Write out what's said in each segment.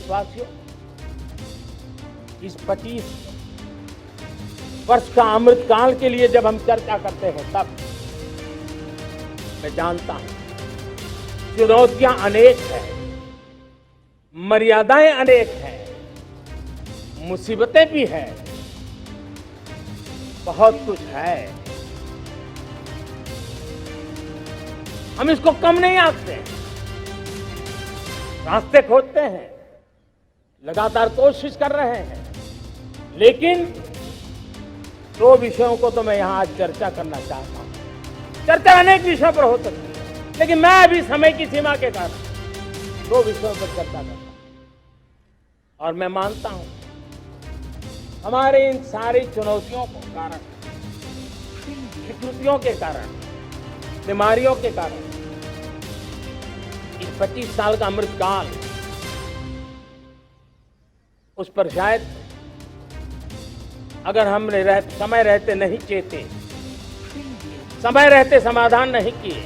देशवासियों, इस 25 वर्ष का अमृत काल के लिए जब हम चर्चा करते हैं, तब मैं जानता हूं चुनौतियां अनेक हैं, मर्यादाएं अनेक हैं, मुसीबतें भी हैं, बहुत कुछ है। हम इसको कम नहीं आंकते, रास्ते खोजते हैं, लगातार कोशिश कर रहे हैं, लेकिन 2 विषयों को तो मैं यहां आज चर्चा करना चाहता हूं। चर्चा अनेक विषयों पर हो सकती है, लेकिन मैं अभी समय की सीमा के कारण 2 विषयों पर चर्चा करता हूं। और मैं मानता हूं हमारे इन सारी चुनौतियों के कारण, विकृतियों के कारण, बीमारियों के कारण, इस 25 साल का अमृतकाल, उस पर शायद अगर हमने समय रहते नहीं चेते, समय रहते समाधान नहीं किए,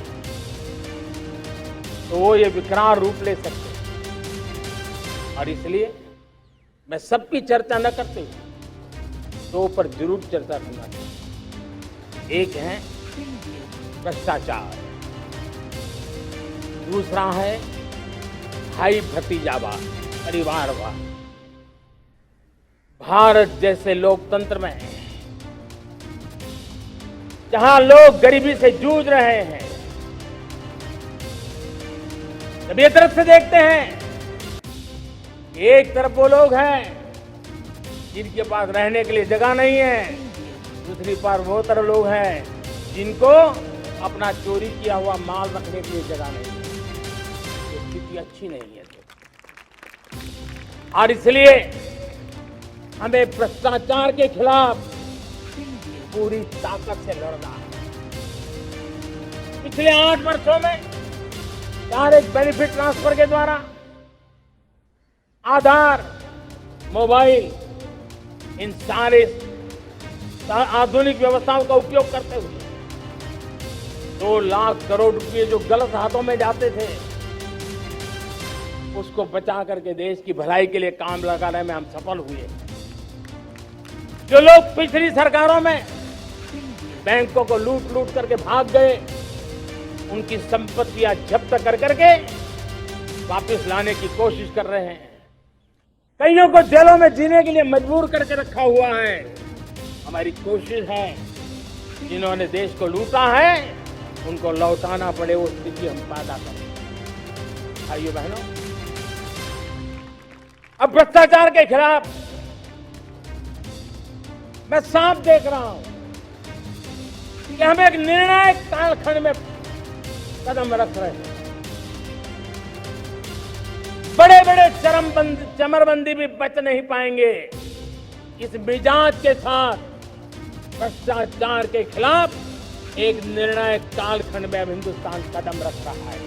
तो वो ये विकराल रूप ले सकते। और इसलिए मैं सबकी चर्चा न करते हुए 2 पर जरूर चर्चा करना चाहूं। एक है भ्रष्टाचार, दूसरा है भाई भतीजावाद, परिवारवाद। भारत जैसे लोकतंत्र में जहां लोग गरीबी से जूझ रहे हैं, जब ये तरफ से देखते हैं, एक तरफ वो लोग हैं जिनके पास रहने के लिए जगह नहीं है, दूसरी तरफ वो तरफ लोग हैं जिनको अपना चोरी किया हुआ माल रखने के लिए जगह नहीं है। स्थिति अच्छी नहीं है। और इसलिए हमें भ्रष्टाचार के खिलाफ पूरी ताकत से लड़ना है। पिछले 8 वर्षों में डायरेक्ट बेनिफिट ट्रांसफर के द्वारा आधार, मोबाइल, इन सारे आधुनिक व्यवस्थाओं का उपयोग करते हुए 2 लाख करोड़ रुपए जो गलत हाथों में जाते थे, उसको बचा करके देश की भलाई के लिए काम लगाने में हम सफल हुए। जो लोग पिछली सरकारों में बैंकों को लूट लूट करके भाग गए, उनकी संपत्तियां जब्त कर करके वापस लाने की कोशिश कर रहे हैं। कईयों को जेलों में जीने के लिए मजबूर करके रखा हुआ है। हमारी कोशिश है जिन्होंने देश को लूटा है उनको लौटाना पड़े, वो स्थिति हम पैदा करें। भाइयों बहनों, अब भ्रष्टाचार के खिलाफ मैं साफ देख रहा हूं कि हम एक निर्णायक कालखंड में कदम रख रहे हैं। बड़े बड़े चमरबंदी भी बच नहीं पाएंगे। इस मिजाज के साथ भ्रष्टाचार के खिलाफ एक निर्णायक कालखंड में अब हिंदुस्तान कदम रख रहा है।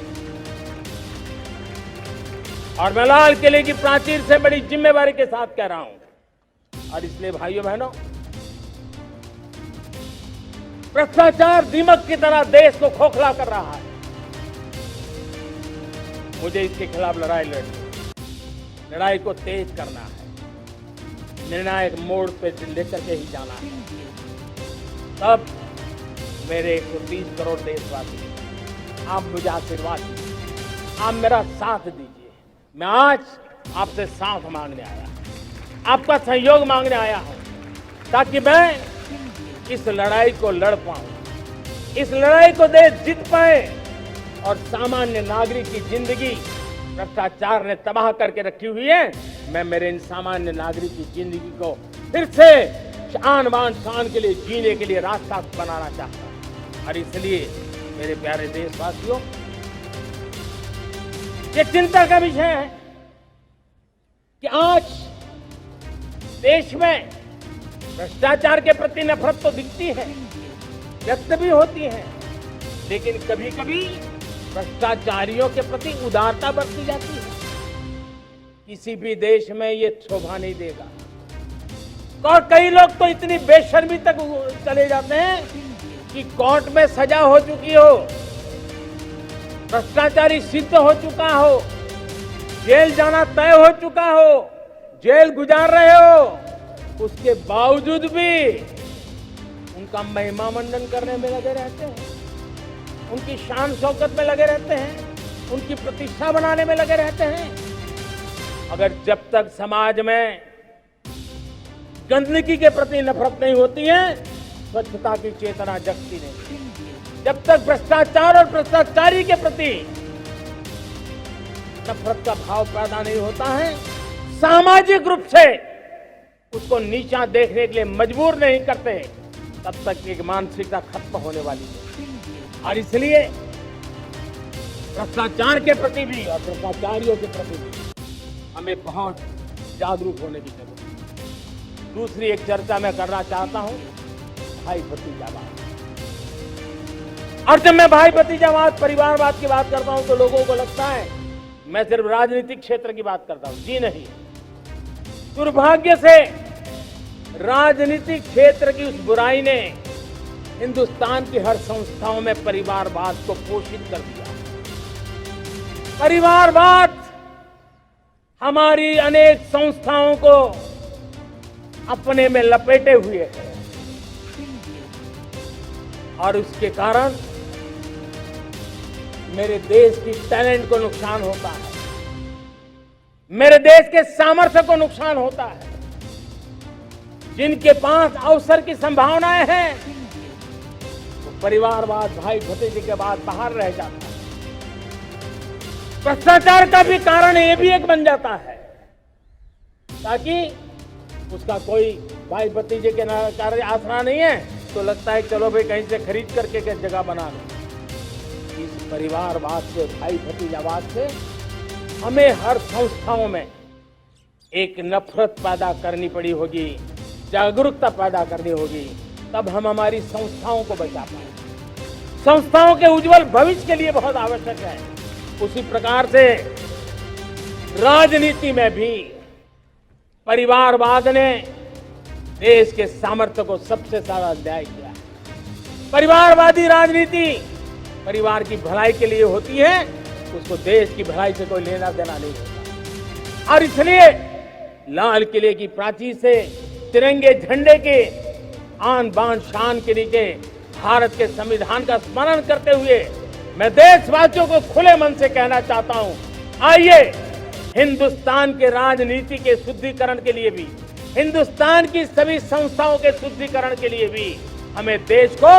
और मैं लाल किले की प्राचीर से बड़ी जिम्मेवारी के साथ कह रहा हूं। और इसलिए भाइयों बहनों, भ्रष्टाचार दीमक की तरह देश को खोखला कर रहा है। मुझे इसके खिलाफ लड़ाई लड़नी, लड़ाई को तेज करना है, निर्णायक मोड़ पे लेकर के ही जाना है। तब मेरे 130 करोड़ देशवासी, आप मुझे आशीर्वाद दीजिए, आप मेरा साथ दीजिए। मैं आज आपसे साथ मांगने आया, आपका सहयोग मांगने आया हूं, ताकि मैं इस लड़ाई को लड़ पाऊं, इस लड़ाई को देश जीत पाए और सामान्य नागरिक की जिंदगी भ्रष्टाचार ने तबाह करके रखी हुई है। मैं मेरे इन सामान्य नागरिक की जिंदगी को फिर से शान बान शान के लिए जीने के लिए रास्ता बनाना चाहता हूं। और इसलिए मेरे प्यारे देशवासियों, ये चिंता का विषय है कि आज देश में भ्रष्टाचार के प्रति नफरत तो दिखती है, व्यक्त भी होती है, लेकिन कभी कभी भ्रष्टाचारियों के प्रति उदारता बरती जाती है। किसी भी देश में ये शोभा नहीं देगा। और कई लोग तो इतनी बेशर्मी तक चले जाते हैं कि कोर्ट में सजा हो चुकी हो, भ्रष्टाचारी सिद्ध हो चुका हो, जेल जाना तय हो चुका हो, जेल गुजार रहे हो, उसके बावजूद भी उनका महिमा मंडन करने में लगे रहते हैं, उनकी शान शौकत में लगे रहते हैं, उनकी प्रतिष्ठा बनाने में लगे रहते हैं। अगर जब तक समाज में गंदगी के प्रति नफरत नहीं होती है, स्वच्छता की चेतना जगती नहीं। जब तक भ्रष्टाचार और भ्रष्टाचारी के प्रति नफरत का भाव पैदा नहीं होता है, सामाजिक रूप से उसको नीचा देखने के लिए मजबूर नहीं करते, तब तक एक मानसिकता खत्म होने वाली है। और इसलिए भ्रष्टाचार के प्रति भी और भ्रष्टाचारियों के प्रति भी हमें बहुत जागरूक होने की जरूरत है। दूसरी एक चर्चा मैं करना चाहता हूं, भाई भतीजावाद। और जब मैं भाई भतीजावाद, परिवारवाद की बात करता हूं तो लोगों को लगता है मैं सिर्फ राजनीतिक क्षेत्र की बात करता हूं। जी नहीं, दुर्भाग्य से राजनीतिक क्षेत्र की उस बुराई ने हिंदुस्तान की हर संस्थाओं में परिवारवाद को पोषित कर दिया। परिवारवाद हमारी अनेक संस्थाओं को अपने में लपेटे हुए है और उसके कारण मेरे देश की टैलेंट को नुकसान होता है, मेरे देश के सामर्थ्य को नुकसान होता है। जिनके पास अवसर की संभावनाएं हैं वो परिवारवाद, भाई भतीजे के बाद बाहर रह जाता है। भ्रष्टाचार का भी कारण ये भी एक बन जाता है ताकि उसका कोई भाई भतीजे के कार्य आसरा नहीं है तो लगता है चलो भाई कहीं से खरीद करके जगह बना लो। इस परिवारवाद से, भाई भतीजावाद से हमें हर संस्थाओं में एक नफरत पैदा करनी पड़ी होगी, जागरूकता पैदा करनी होगी, तब हम हमारी संस्थाओं को बचा पाएंगे। संस्थाओं के उज्जवल भविष्य के लिए बहुत आवश्यक है। उसी प्रकार से राजनीति में भी परिवारवाद ने देश के सामर्थ्य को सबसे ज्यादा अन्याय किया है। परिवारवादी राजनीति परिवार की भलाई के लिए होती है, उसको देश की भलाई से कोई लेना देना नहीं होता। और इसलिए लाल किले की प्राचीर से तिरंगे झंडे के आन बान शान के नीचे भारत के संविधान का स्मरण करते हुए मैं देशवासियों को खुले मन से कहना चाहता हूं, आइए हिंदुस्तान के राजनीति के शुद्धिकरण के लिए भी, हिंदुस्तान की सभी संस्थाओं के शुद्धिकरण के लिए भी हमें देश को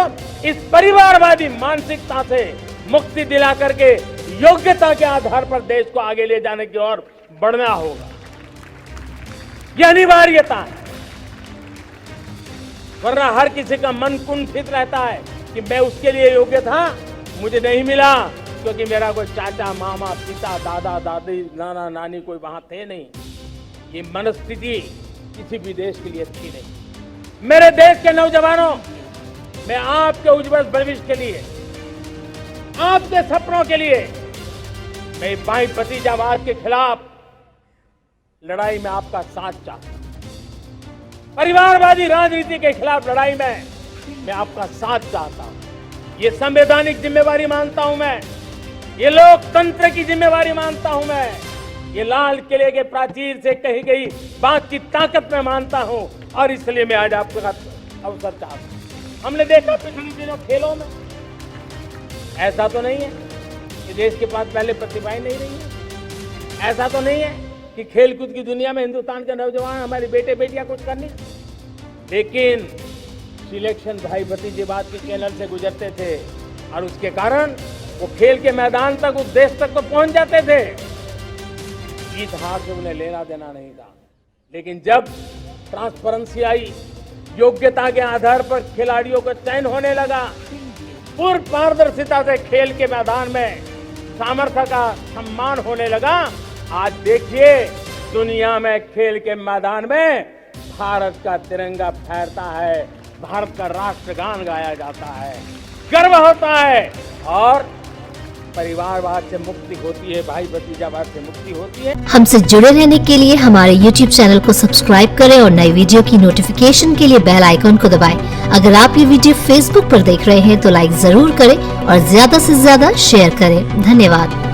इस परिवारवादी मानसिकता से मुक्ति दिला करके योग्यता के आधार पर देश को आगे ले जाने की ओर बढ़ना होगा। यह अनिवार्यता है, वरना हर किसी का मन कुंठित रहता है कि मैं उसके लिए योग्य था, मुझे नहीं मिला क्योंकि मेरा कोई चाचा, मामा, पिता, दादा, दादी, नाना, नानी कोई वहां थे नहीं। ये मनस्थिति किसी भी देश के लिए अच्छी नहीं। मेरे देश के नौजवानों, मैं आपके उज्जवल भविष्य के लिए, आपके सपनों के लिए, मैं भाई भतीजावाद के खिलाफ लड़ाई में आपका साथ चाहता हूं। परिवारवादी राजनीति के खिलाफ लड़ाई में मैं आपका साथ चाहता हूं। ये संवैधानिक जिम्मेवारी मानता हूं मैं, ये लोकतंत्र की जिम्मेवारी मानता हूं मैं, ये लाल किले के प्राचीर से कही गई बात की ताकत में मानता हूं और इसलिए मैं आज आपके साथ अवसर चाहता हूं। हमने देखा पिछले दिनों खेलों में ऐसा तो नहीं है कि देश के पास पहले प्रतिभाएं नहीं रही है, ऐसा तो नहीं है कि खेलकूद की दुनिया में हिंदुस्तान के नौजवान, हमारे बेटे बेटियां कुछ करनी, लेकिन सिलेक्शन भाई भतीजेवाद के चैनल से गुजरते थे और उसके कारण वो खेल के मैदान तक, उस देश तक तो पहुंच जाते थे। जीत हार से उन्हें लेना देना नहीं था, लेकिन जब ट्रांसपेरेंसी आई, योग्यता के आधार पर खिलाड़ियों का चयन होने लगा, पूर्ण पारदर्शिता से खेल के मैदान में सामर्थ्य का सम्मान होने लगा, आज देखिए दुनिया में खेल के मैदान में भारत का तिरंगा फहरता है, भारत का राष्ट्रगान गाया जाता है, गर्व होता है और परिवारवाद से मुक्ति होती है, भाई भतीजावाद से मुक्ति होती है। हमसे जुड़े रहने के लिए हमारे YouTube चैनल को सब्सक्राइब करें और नई वीडियो की नोटिफिकेशन के लिए बेल आइकन को दबाएं। अगर आप ये वीडियो Facebook पर देख रहे हैं तो लाइक जरूर करें और ज्यादा से ज्यादा शेयर करें। धन्यवाद।